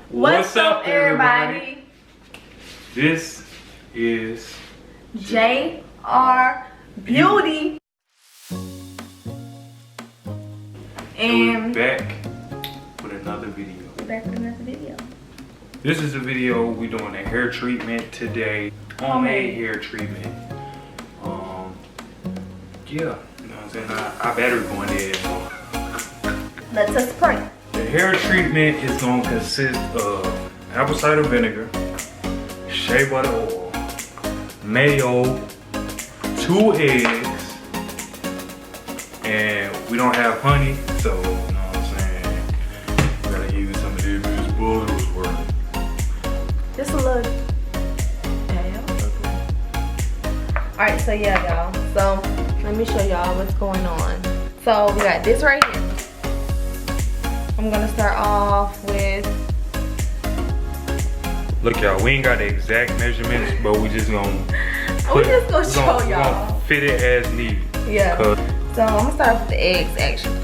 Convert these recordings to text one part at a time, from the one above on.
What's up, everybody? This is JR Beauty. And we're back with another video. This is a video we're doing a hair treatment today. Homemade hair treatment. Yeah, you know what I'm saying? I better go in there. Let us pray. The hair treatment is going to consist of apple cider vinegar, shea butter oil, mayo, 2 eggs, and we don't have honey, so you know what I'm saying, we gotta use some of this bull's worth. Just a little. Alright, so yeah, y'all. So let me show y'all what's going on. So we got this right here. I'm gonna start off with. Look, y'all, we ain't got the exact measurements, but we just gonna show y'all. Fit it as needed. Yeah. So I'm gonna start off with the eggs, actually.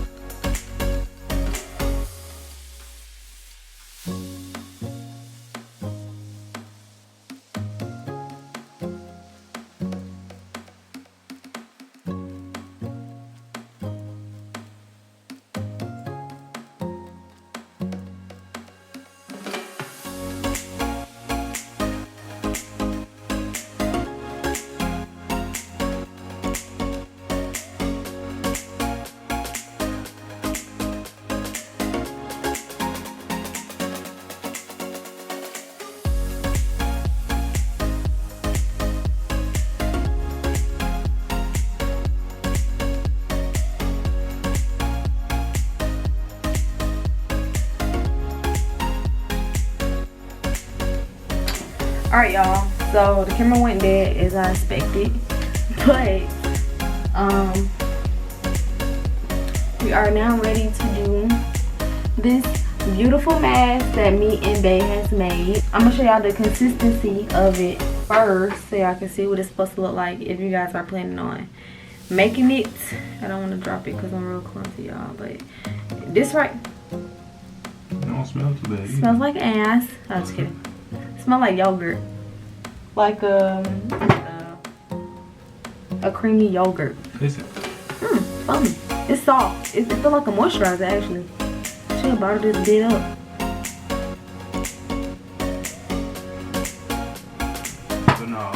Alright, y'all, so the camera went dead as I expected, but we are now ready to do this beautiful mask that me and Bae has made. I'm gonna show y'all the consistency of it first so y'all can see what it's supposed to look like if you guys are planning on making it. I don't want to drop it because I'm real clumsy, y'all, but this right, It don't smell too bad. Smells like ass. I'm just kidding. Smell like yogurt, like a creamy yogurt. Listen. Fun. It's soft. It feels like a moisturizer actually. Should have bottled this bit up. But no.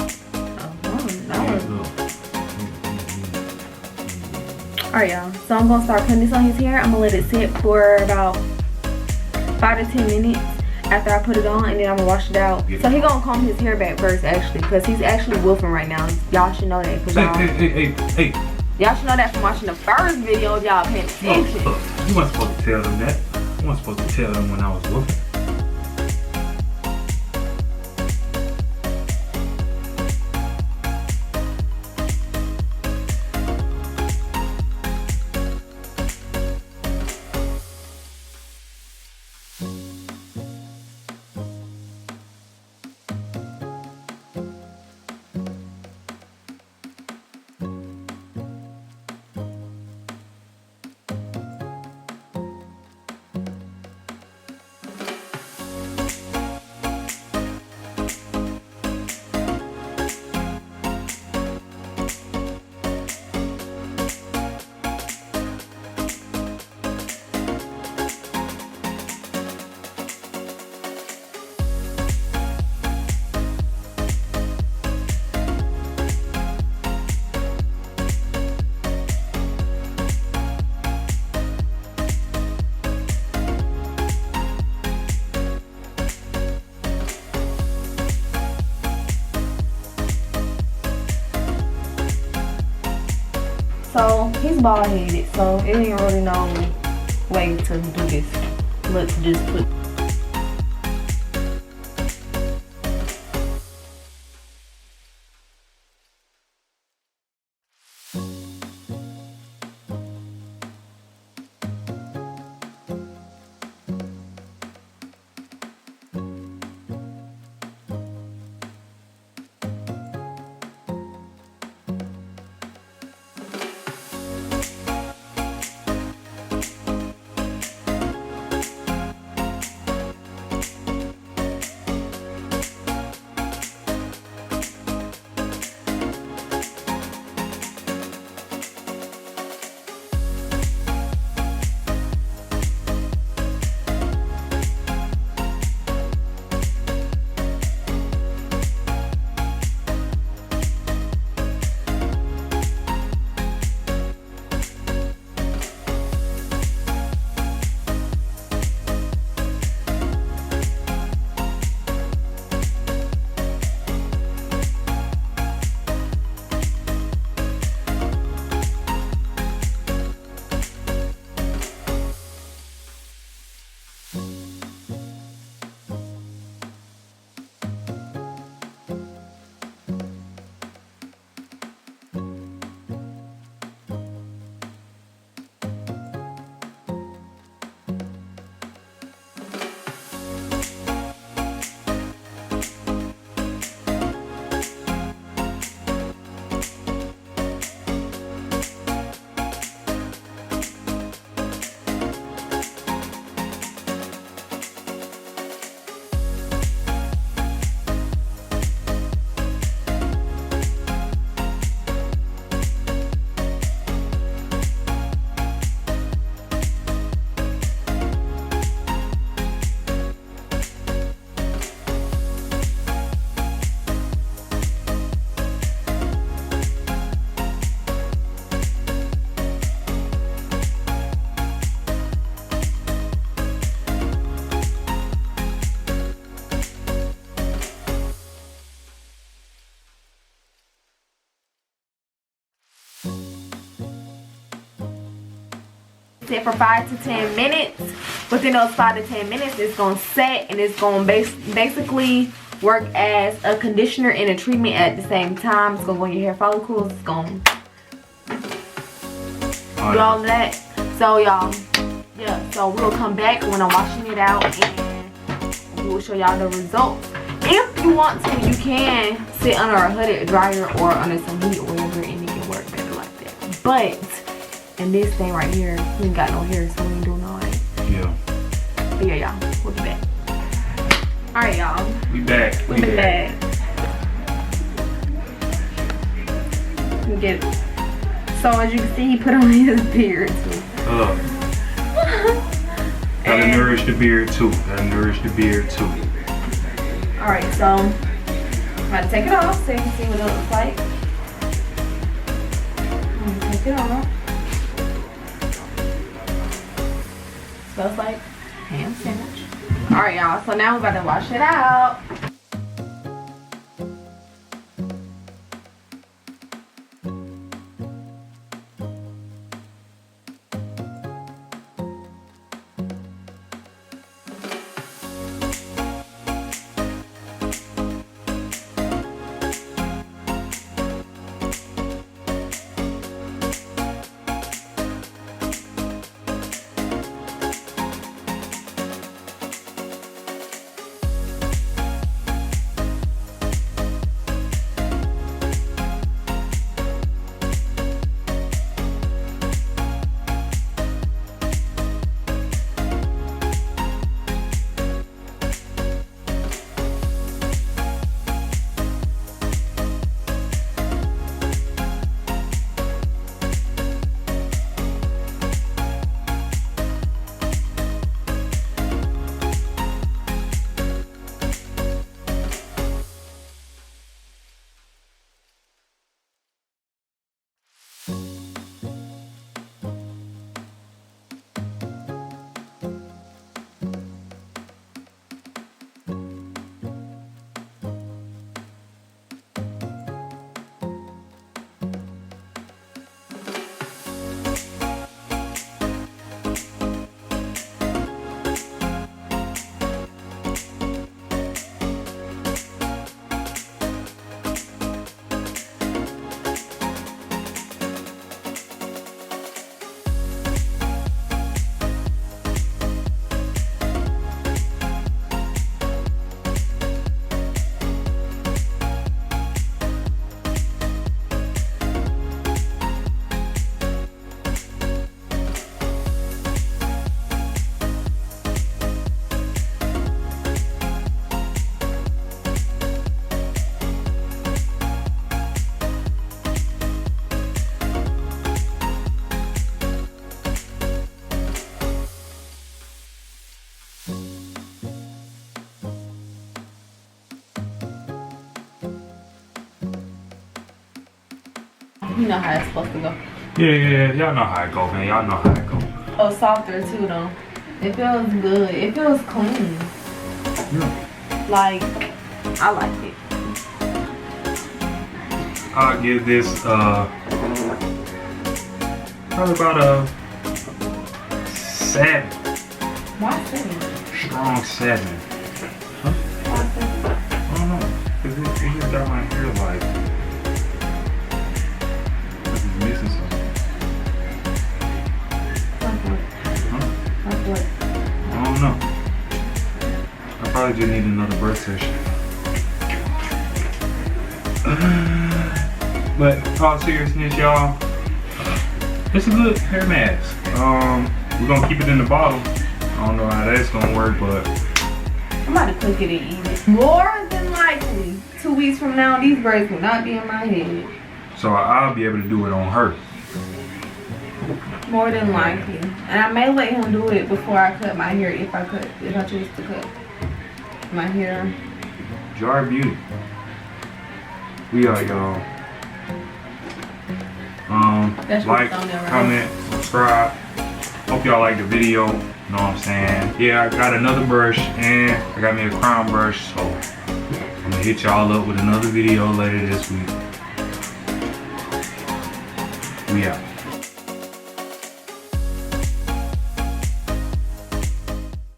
Alright, y'all. So I'm gonna start putting this on his hair. I'm gonna let it sit for about 5 to 10 minutes. After I put it on, and then I'm gonna wash it out. So he gonna comb his hair back first, actually, because he's actually wolfing right now. Y'all should know that. Hey. Y'all should know that from watching the first video of y'all paying attention. Look, you weren't supposed to tell them that. You weren't supposed to tell them when I was wolfing. So he's bald headed, so it ain't really no way to do this. Let's just put. Set for 5 to 10 minutes. Within those 5 to 10 minutes, it's gonna set and it's gonna basically work as a conditioner and a treatment at the same time. It's gonna go in your hair follicles. It's gonna do all of that. So y'all, yeah. So we'll come back when I'm washing it out and we will show y'all the results. If you want to, you can sit under a hooded dryer or under some heat or whatever, and it can work better like that. But in this thing right here, we ain't got no hair, so we ain't doing all that. Yeah. But yeah, y'all, we'll be back. All right, y'all. We back. We back. We get it. So as you can see, he put on his beard too. Gotta nourish the beard too. Gotta nourish the beard too. All right, so I'm about to take it off so you can see what it looks like. I'm gonna take it off. Smells like ham sandwich. All right, y'all. So now we're about to wash it out. You know how it's supposed to go. Yeah, y'all know how it go, man. Y'all know how it go. Oh, softer too, though. It feels good. It feels clean. Yeah. Like, I like it. I'll give this probably about a 7. Why 7? Strong 7. Huh? Why 7? I don't know. Cause it just got my hair like it's missing something. Like what? Huh? Like what? I don't know. I probably just need another birth session. But all seriousness, y'all, it's a good hair mask. We're gonna keep it in the bottle. I don't know how that's gonna work, but I'm about to cook it and eat it. More than likely, 2 weeks from now, these braids will not be in my head. so I'll be able to do it on her. More than likely. And I may let him do it before I cut my hair if I choose to cut my hair. Jar Beauty. We are, y'all. Like, comment, subscribe. Hope y'all like the video. Know what I'm saying? Yeah, I got another brush and I got me a crown brush, so I'm gonna hit y'all up with another video later this week. We out.